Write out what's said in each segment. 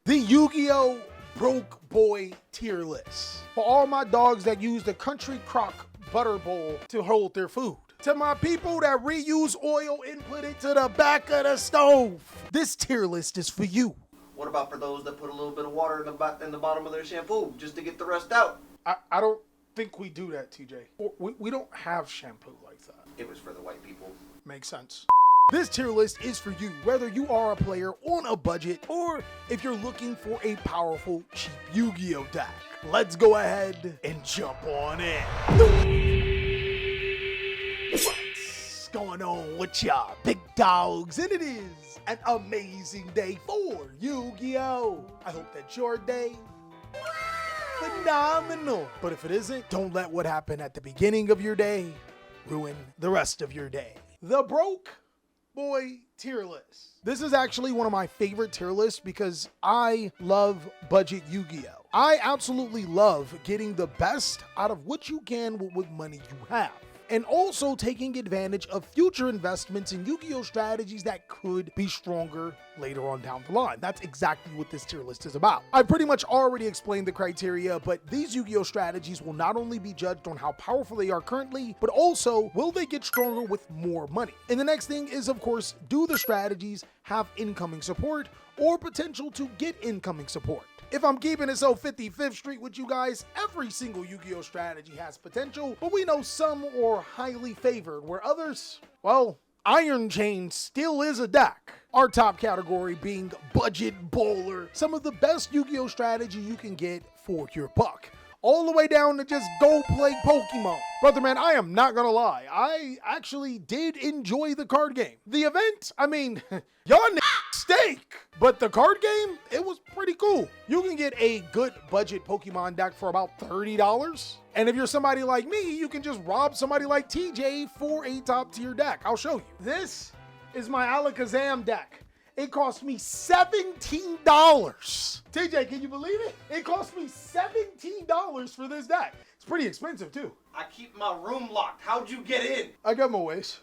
The Yu-Gi-Oh! Broke Boy tier list. For all my dogs that use the Country Crock butter bowl to hold their food. To my people that reuse oil and put it to the back of the stove. This tier list is for you. What about for those that put a little bit of water in the bottom of their shampoo just to get the rest out? I don't think we do that, TJ. We don't have shampoo like that. It was for the white people. Makes sense. This tier list is for you, whether you are a player on a budget or if you're looking for a powerful, cheap Yu-Gi-Oh! Deck. Let's go ahead and jump on in. What's going on with y'all, big dogs? And it is an amazing day for Yu-Gi-Oh! I hope that your day phenomenal. But if it isn't, don't let what happened at the beginning of your day ruin the rest of your day. The Broke Boy tier list. This is actually one of my favorite tier lists because I love budget Yu-Gi-Oh! I absolutely love getting the best out of what you can with money you have, and also taking advantage of future investments in Yu-Gi-Oh! Strategies that could be stronger later on down the line. That's exactly what this tier list is about. I pretty much already explained the criteria, but these Yu-Gi-Oh! Strategies will not only be judged on how powerful they are currently, but also will they get stronger with more money. And the next thing is, of course, do the strategies have incoming support or potential to get incoming support? If I'm keeping it so 55th Street with you guys, every single Yu-Gi-Oh! Strategy has potential, but we know some are highly favored, where others, well, Iron Chain still is a deck. Our top category being Budget Bowler, some of the best Yu-Gi-Oh! Strategy you can get for your buck. All the way down to just go play Pokemon. Brother man, I am not gonna lie, I actually did enjoy the card game. The event, I mean, y'all steak. But the card game, it was pretty cool. You can get a good budget Pokemon deck for about $30. And if you're somebody like me, you can just rob somebody like TJ for a top tier deck. I'll show you. This is my Alakazam deck. It cost me $17. TJ, can you believe it? It cost me $17 for this deck. It's pretty expensive too. I keep my room locked. How'd you get in? I got my ways.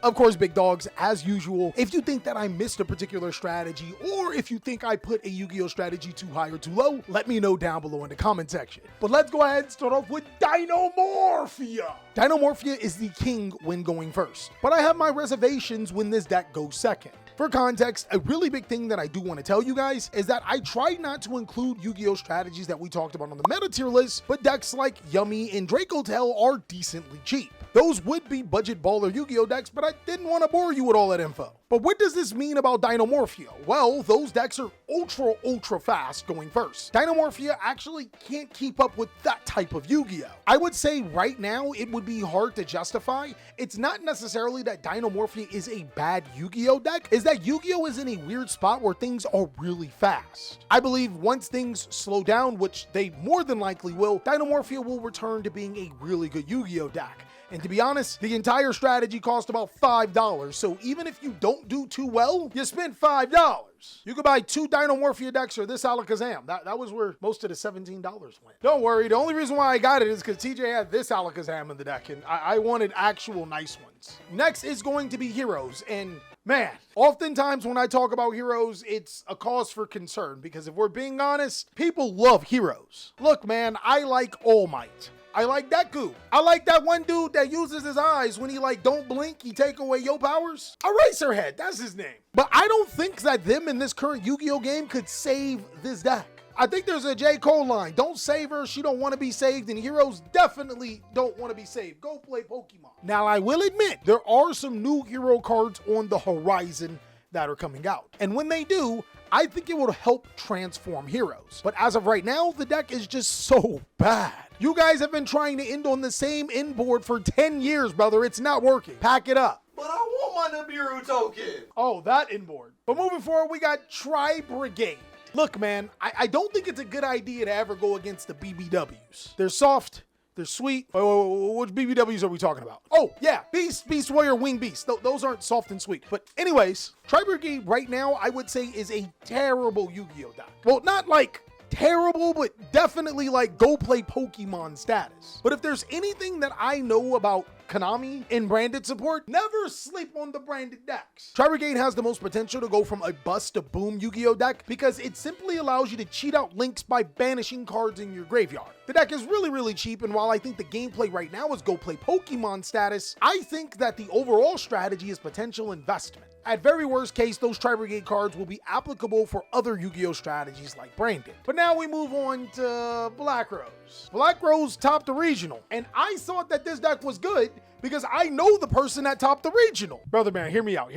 Of course, big dogs, as usual, if you think that I missed a particular strategy, or if you think I put a Yu-Gi-Oh! Strategy too high or too low, let me know down below in the comment section. But let's go ahead and start off with Dinomorphia. Dinomorphia is the king when going first, but I have my reservations when this deck goes second. For context, a really big thing that I do want to tell you guys is that I tried not to include Yu-Gi-Oh! Strategies that we talked about on the meta tier list, but decks like Yummy and Draco are decently cheap. Those would be budget baller Yu-Gi-Oh! Decks, but I didn't want to bore you with all that info. But what does this mean about Dinomorphia? Well, those decks are ultra fast going first. Dinomorphia actually can't keep up with that type of Yu-Gi-Oh! I would say right now it would be hard to justify. It's not necessarily that Dinomorphia is a bad Yu-Gi-Oh! Deck, is that Yu-Gi-Oh! Is in a weird spot where things are really fast. I believe once things slow down, which they more than likely will, Dinomorphia will return to being a really good Yu-Gi-Oh! Deck. And to be honest, the entire strategy cost about $5, so even if you don't do too well, you spent $5. You could buy 2 Dinomorphia decks or this Alakazam. That was where most of the $17 went. Don't worry, the only reason why I got it is because TJ had this Alakazam in the deck, and I wanted actual nice ones. Next is going to be Heroes, and man, oftentimes when I talk about Heroes, it's a cause for concern, because if we're being honest, people love Heroes. Look man, I like All Might. I like Deku. I like that one dude that uses his eyes when he don't blink, he take away your powers. Eraserhead, that's his name. But I don't think that them in this current Yu-Gi-Oh! Game could save this deck. I think there's a J. Cole line, don't save her, she don't want to be saved, and Heroes definitely don't want to be saved. Go play Pokemon. Now I will admit, there are some new hero cards on the horizon that are coming out. And when they do, I think it will help transform Heroes. But as of right now, the deck is just so bad. You guys have been trying to end on the same end board for 10 years, brother. It's not working. Pack it up. But I want my Nibiru token. Oh, that end board. But moving forward, we got Brigade. Look, man, I don't think it's a good idea to ever go against the BBWs. They're soft. They're sweet. Oh, which BBWs are we talking about? Oh, yeah. Beast, Warrior, Wing Beast. Those aren't soft and sweet. But anyways, Brigade right now, I would say is a terrible Yu-Gi-Oh! Deck. Well, not like terrible, but definitely go play Pokemon status. But if there's anything that I know about Konami in branded support, never sleep on the branded decks. Brigade has the most potential to go from a bust to boom Yu-Gi-Oh deck because it simply allows you to cheat out links by banishing cards in your graveyard. The deck is really cheap, and while I think the gameplay right now is go play Pokemon status, I think that the overall strategy is potential investment. At very worst case, those Brigade cards will be applicable for other Yu-Gi-Oh strategies like branded. But now we move on to Black Rose. Black Rose topped the regional, and I thought that this deck was good because I know the person that topped the regional. Brother man, hear me out.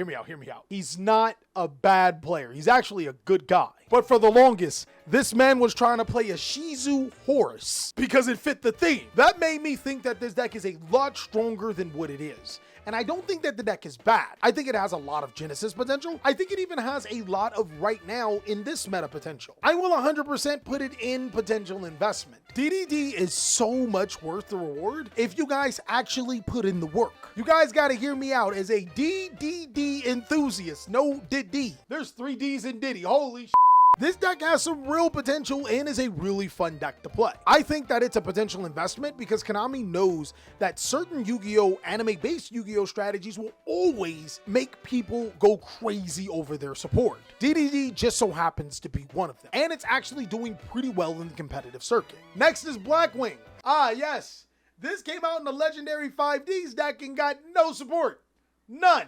He's not a bad player. He's actually a good guy. But for the longest, this man was trying to play a Shizu horse because it fit the theme. That made me think that this deck is a lot stronger than what it is. And I don't think that the deck is bad. I think it has a lot of Genesis potential. I think it even has a lot of right now in this meta potential. I will 100% put it in potential investment. DDD is so much worth the reward if you guys actually put in the work. You guys gotta hear me out as a DDD enthusiast. No Diddy. There's 3 Ds in Diddy. Holy shit. This deck has some real potential and is a really fun deck to play. I think that it's a potential investment because Konami knows that certain Yu-Gi-Oh! Anime-based Yu-Gi-Oh! Strategies will always make people go crazy over their support. DDD just so happens to be one of them, and it's actually doing pretty well in the competitive circuit. Next is Blackwing. Ah, yes. This came out in the legendary 5Ds deck and got no support. None.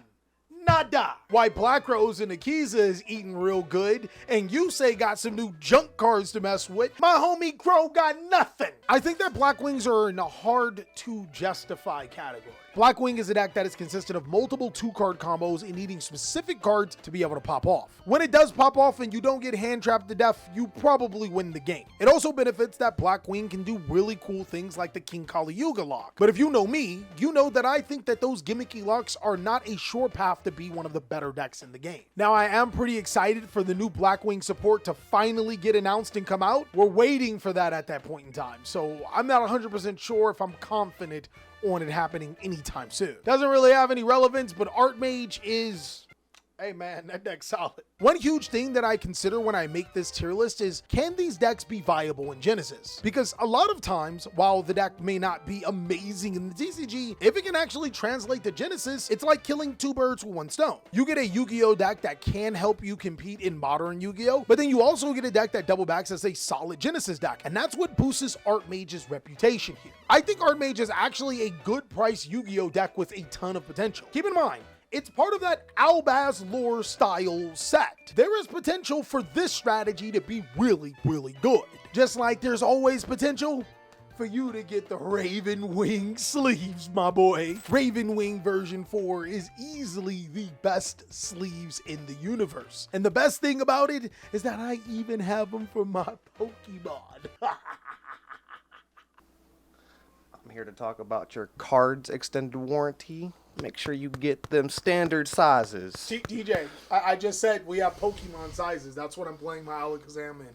Nada. Why Black Rose and Akiza is eating real good, and Yusei got some new junk cards to mess with, my homie Crow got nothing. I think that Blackwings are in a hard to justify category. Blackwing is a deck that is consistent of multiple 2-card combos and needing specific cards to be able to pop off. When it does pop off and you don't get hand trapped to death, you probably win the game. It also benefits that Blackwing can do really cool things like the King Kali Yuga lock. But if you know me, you know that I think that those gimmicky locks are not a sure path to be one of the better decks in the game. Now, I am pretty excited for the new Blackwing support to finally get announced and come out. We're waiting for that at that point in time, so I'm not 100% sure if I'm confident on it happening anytime soon. Doesn't really have any relevance, but Artmage is... Hey man, that deck's solid. One huge thing that I consider when I make this tier list is, can these decks be viable in Genesis? Because a lot of times, while the deck may not be amazing in the TCG, if it can actually translate to Genesis, it's like killing 2 birds with 1 stone. You get a Yu-Gi-Oh deck that can help you compete in modern Yu-Gi-Oh, but then you also get a deck that double backs as a solid Genesis deck, and that's what boosts Artmage's reputation here. I think Artmage is actually a good price Yu-Gi-Oh deck with a ton of potential. Keep in mind, it's part of that Albaz lore style set. There is potential for this strategy to be really good. Just like there's always potential for you to get the Raven Wing sleeves, my boy. Raven Wing version 4 is easily the best sleeves in the universe. And the best thing about it is that I even have them for my Pokemon. I'm here to talk about your cards extended warranty. Make sure you get them standard sizes. DJ, I just said we have Pokemon sizes. That's what I'm playing my Alakazam in.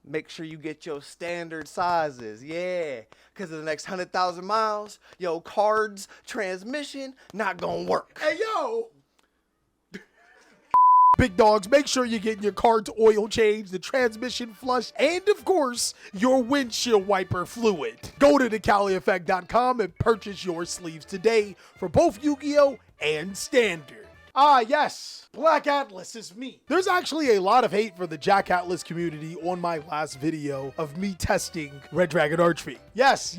Make sure you get your standard sizes, yeah. Because in the next 100,000 miles, your cards transmission not gonna work. Hey, yo! Big dogs, make sure you're getting your car's oil changed, the transmission flushed, and of course, your windshield wiper fluid. Go to TheCaliEffect.com and purchase your sleeves today for both Yu-Gi-Oh! And Standard. Ah, yes, Black Atlas is me. There's actually a lot of hate for the Jack Atlas community on my last video of me testing Red Dragon Archfiend. Yes,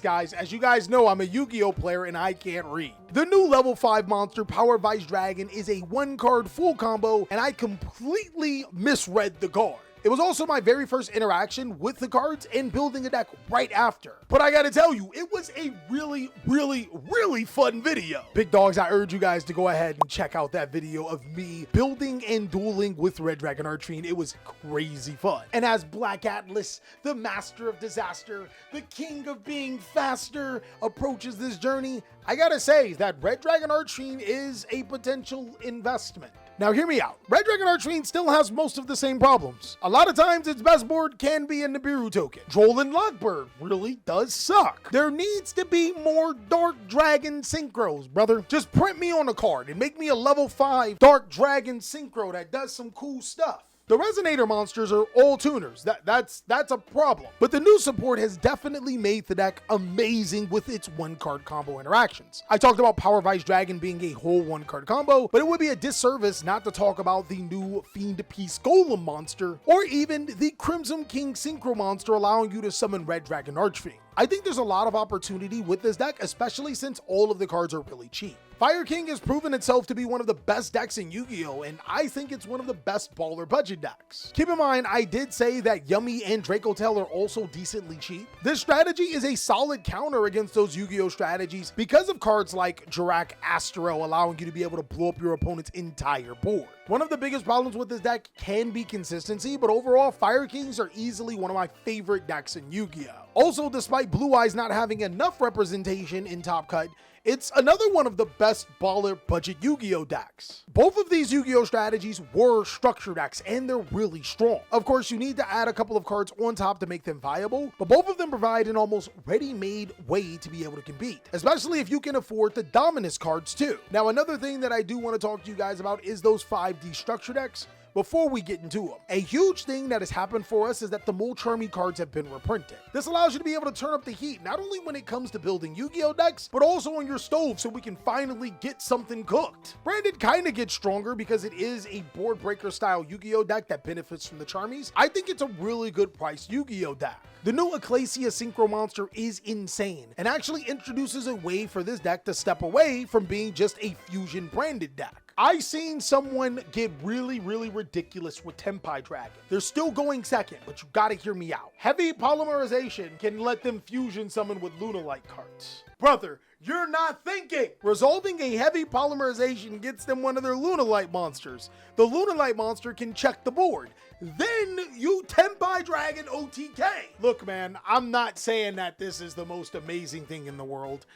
guys. As you guys know, I'm a Yu-Gi-Oh player and I can't read. The new level 5 monster, Power Vice Dragon, is a 1-card full combo, and I completely misread the card. It was also my very first interaction with the cards and building a deck right after. But I gotta tell you, it was a really fun video. Big dogs, I urge you guys to go ahead and check out that video of me building and dueling with Red Dragon Archfiend. It was crazy fun. And as Black Atlas, the master of disaster, the king of being faster, approaches this journey, I gotta say that Red Dragon Archfiend is a potential investment. Now hear me out. Red Dragon Archfiend still has most of the same problems. A lot of times its best board can be a Nibiru token. Droll and Lockbird really does suck. There needs to be more Dark Dragon synchros, brother. Just print me on a card and make me a level 5 Dark Dragon synchro that does some cool stuff. The Resonator monsters are all tuners. That's a problem. But the new support has definitely made the deck amazing with its one-card combo interactions. I talked about Power Vice Dragon being a whole one-card combo, but it would be a disservice not to talk about the new Fiend Peace Golem monster, or even the Crimson King Synchro monster allowing you to summon Red Dragon Archfiend. I think there's a lot of opportunity with this deck, especially since all of the cards are really cheap. Fire King has proven itself to be one of the best decks in Yu-Gi-Oh! And I think it's one of the best baller budget decks. Keep in mind, I did say that Yummy and Draco Tail are also decently cheap. This strategy is a solid counter against those Yu-Gi-Oh! Strategies because of cards like Jirak Astro allowing you to be able to blow up your opponent's entire board. One of the biggest problems with this deck can be consistency, but overall, Fire Kings are easily one of my favorite decks in Yu-Gi-Oh! Also, despite Blue Eyes not having enough representation in Top Cut, it's another one of the best baller budget Yu-Gi-Oh! Decks. Both of these Yu-Gi-Oh! Strategies were structure decks, and they're really strong. Of course, you need to add a couple of cards on top to make them viable, but both of them provide an almost ready-made way to be able to compete, especially if you can afford the Dominus cards too. Now, another thing that I do want to talk to you guys about is those 5D structure decks. Before we get into them, a huge thing that has happened for us is that the Molcharmy cards have been reprinted. This allows you to be able to turn up the heat, not only when it comes to building Yu-Gi-Oh! Decks, but also on your stove so we can finally get something cooked. Branded kind of gets stronger because it is a board breaker style Yu-Gi-Oh! Deck that benefits from the Charmies. I think it's a really good priced Yu-Gi-Oh! Deck. The new Ecclesia Synchro monster is insane and actually introduces a way for this deck to step away from being just a fusion branded deck. I've seen someone get really ridiculous with Tenpai Dragon. They're still going second, but you gotta hear me out. Heavy polymerization can let them fusion summon with Lunalight cards. Brother, you're not thinking! Resolving a heavy polymerization gets them one of their Lunalight monsters. The Lunalight monster can check the board. Then you Tenpai Dragon OTK. Look, man, I'm not saying that this is the most amazing thing in the world.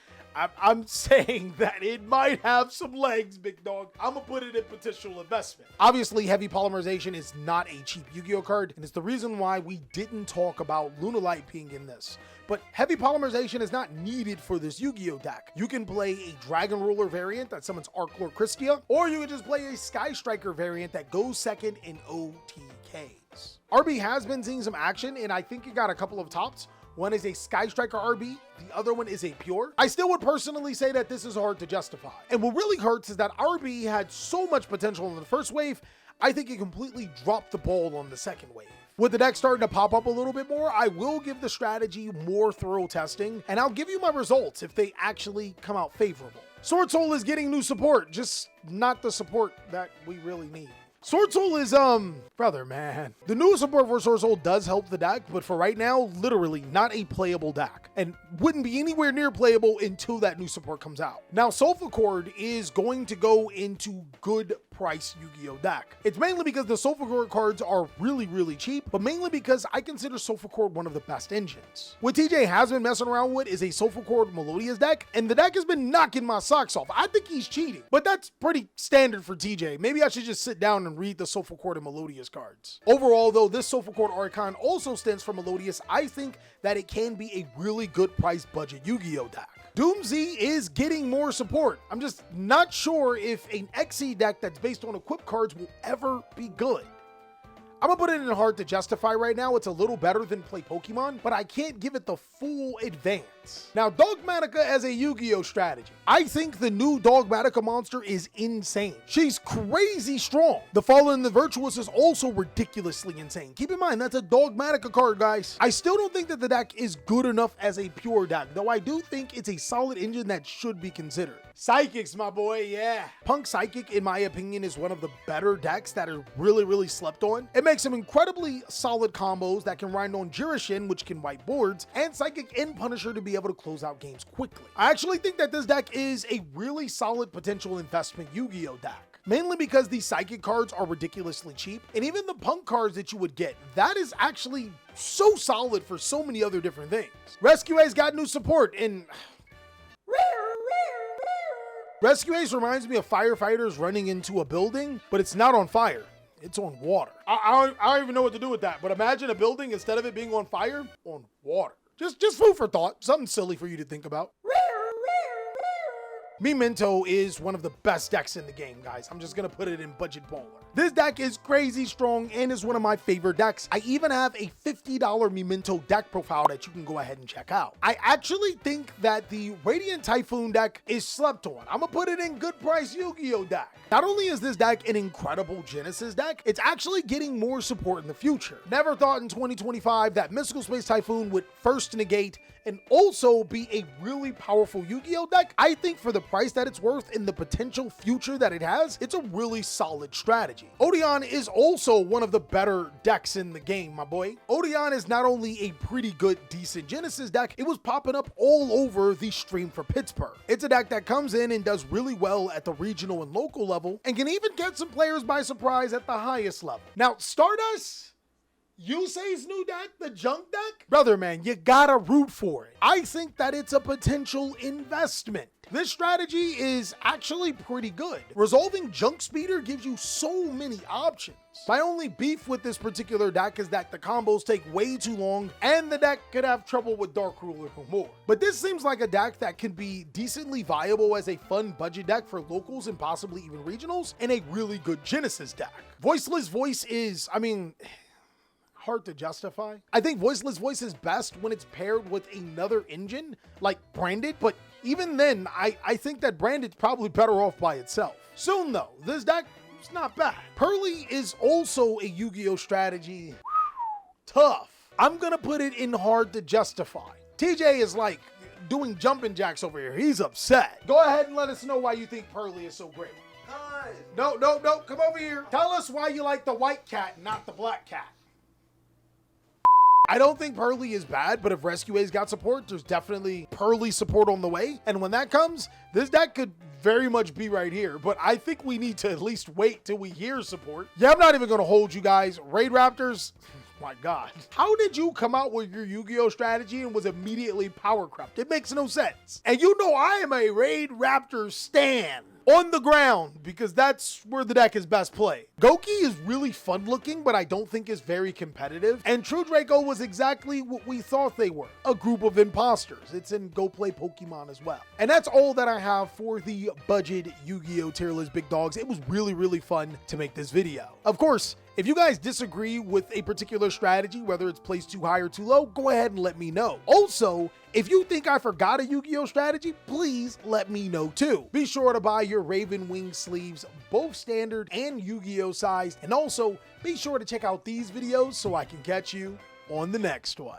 I'm saying that it might have some legs, big dog. I'm gonna put it in potential investment. Obviously, heavy polymerization is not a cheap Yu-Gi-Oh card, and it's the reason why we didn't talk about Lunalight being in this. But heavy polymerization is not needed for this Yu-Gi-Oh deck. You can play a Dragon Ruler variant that summons Arc Lord Christia, or you can just play a Sky Striker variant that goes second in OTKs. RB has been seeing some action, and I think it got a couple of tops. One is a Sky Striker RB, the other one is a Pure. I still would personally say that this is hard to justify. And what really hurts is that RB had so much potential in the first wave, I think it completely dropped the ball on the second wave. With the deck starting to pop up a little bit more, I will give the strategy more thorough testing, and I'll give you my results if they actually come out favorable. Swordsoul is getting new support, just not the support that we really need. Swordsoul is, brother, man. The new support for Swordsoul does help the deck, but for right now, literally not a playable deck, and wouldn't be anywhere near playable until that new support comes out. Now, Solfachord is going to go into good price Yu-Gi-Oh deck. It's mainly because the Solfachord cards are really cheap, but mainly because I consider Solfachord one of the best engines. What TJ has been messing around with is a Solfachord Melodious deck, and the deck has been knocking my socks off. I think he's cheating, but that's pretty standard for TJ. Maybe I should just sit down and read the Solfachord and Melodious cards. Overall, though, this Solfachord Archon also stands for Melodious. I think that it can be a really good price budget Yu-Gi-Oh deck. DoomZ is getting more support. I'm just not sure if an XE deck that's based on equip cards will ever be good. I'm gonna put it in hard to justify right now. It's a little better than play Pokemon, but I can't give it the full advance. Now, Dogmatika as a Yu-Gi-Oh strategy. I think the new Dogmatika monster is insane. She's crazy strong. The Fallen and the Virtuous is also ridiculously insane. Keep in mind, that's a Dogmatika card, guys. I still don't think that the deck is good enough as a pure deck, though I do think it's a solid engine that should be considered. Psychics, my boy, yeah. Punk Psychic, in my opinion, is one of the better decks that are really slept on. It makes some incredibly solid combos that can ride on Jirishin, which can wipe boards, and Psychic and Punisher to be able to close out games quickly. I actually think that this deck is a really solid potential investment Yu-Gi-Oh deck. Mainly because these Psychic cards are ridiculously cheap, and even the Punk cards that you would get, that is actually so solid for so many other different things. Rescue Ace got new support, and Rescue Ace reminds me of firefighters running into a building, but it's not on fire. It's on water. I don't even know what to do with that, but imagine a building, instead of it being on fire, on water. Just food for thought. Something silly for you to think about. Memento is one of the best decks in the game, guys. I'm just gonna put it in budget bowler. This deck is crazy strong and is one of my favorite decks. I even have a $50 Memento deck profile that you can go ahead and check out. I actually think that the Radiant Typhoon deck is slept on. I'm gonna put it in good price Yu-Gi-Oh deck. Not only is this deck an incredible Genesis deck, it's actually getting more support in the future. Never thought in 2025 that Mystical Space Typhoon would first negate and also be a really powerful Yu-Gi-Oh deck. I think for the price that it's worth and the potential future that it has, it's a really solid strategy. Odion is also one of the better decks in the game, my boy. Odion is not only a pretty good, decent Genesis deck, it was popping up all over the stream for Pittsburgh. It's a deck that comes in and does really well at the regional and local level and can even get some players by surprise at the highest level. Now, Stardust, Yusei's new deck, the junk deck? Brother, man, you gotta root for it. I think that it's a potential investment. This strategy is actually pretty good. Resolving Junk Speeder gives you so many options. My only beef with this particular deck is that the combos take way too long and the deck could have trouble with Dark Ruler or more. But this seems like a deck that can be decently viable as a fun budget deck for locals and possibly even regionals, and a really good Genesis deck. Voiceless Voice is, hard to justify. I think Voiceless Voice is best when it's paired with another engine like Branded, but even then, I think that Branded's probably better off by itself. Soon though, this deck is not bad. Purrely is also a Yu-Gi-Oh strategy. Tough. I'm gonna put it in hard to justify. TJ is like doing jumping jacks over here. He's upset. Go ahead and let us know why you think Purrely is so great. No, come over here. Tell us why you like the white cat and not the black cat. I don't think Purrely is bad, but if Rescue A's got support, there's definitely Purrely support on the way. And when that comes, this deck could very much be right here, but I think we need to at least wait till we hear support. Yeah, I'm not even gonna hold you guys. Raidraptors, my God. How did you come out with your Yu-Gi-Oh strategy and was immediately power crept? It makes no sense. And you know I am a Raidraptor stan. On the ground, because that's where the deck is best played. Gouki is really fun looking, but I don't think is very competitive. And True Draco was exactly what we thought they were, a group of imposters. It's in Go Play Pokemon as well. And that's all that I have for the budget Yu-Gi-Oh tier list big dogs. It was really fun to make this video. Of course, if you guys disagree with a particular strategy, whether it's placed too high or too low, go ahead and let me know. Also, if you think I forgot a Yu-Gi-Oh strategy, please let me know too. Be sure to buy your Raven Wing sleeves, both standard and Yu-Gi-Oh sized, and also be sure to check out these videos so I can catch you on the next one.